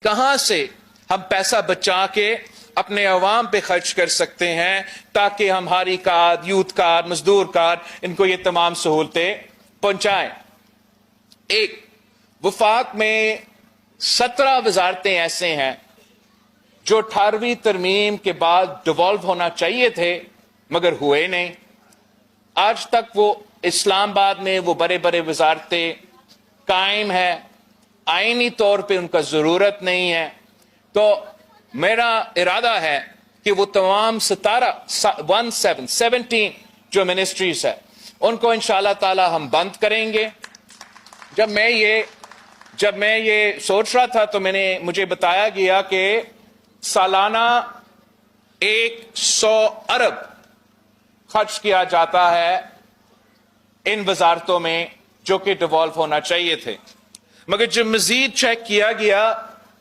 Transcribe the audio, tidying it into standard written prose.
कहां से हम पैसा बचा के अपने अवाम पे खर्च कर सकते हैं ताकि हमारी कार्ड, यूथ कार्ड, मजदूर कार्ड, इनको ये तमाम सहूलतें पहुंचाएं। एक वफाक में 17 वजारतें ऐसे हैं जो 18वीं तरमीम के बाद डिवॉल्व होना चाहिए थे मगर हुए नहीं। आज तक वो इस्लामाबाद में वो बड़े बड़े वजारतें कायम है, आईनी तौर पे उनका जरूरत नहीं है। तो मेरा इरादा है कि वो तमाम 17 जो मिनिस्ट्रीज है उनको इंशाअल्लाह ताला हम बंद करेंगे। जब मैं ये सोच रहा था तो मुझे बताया गया कि सालाना 100 अरब खर्च किया जाता है इन वजारतों में जो कि डिवॉल्व होना चाहिए थे। मगर जब मजीद चेक किया गया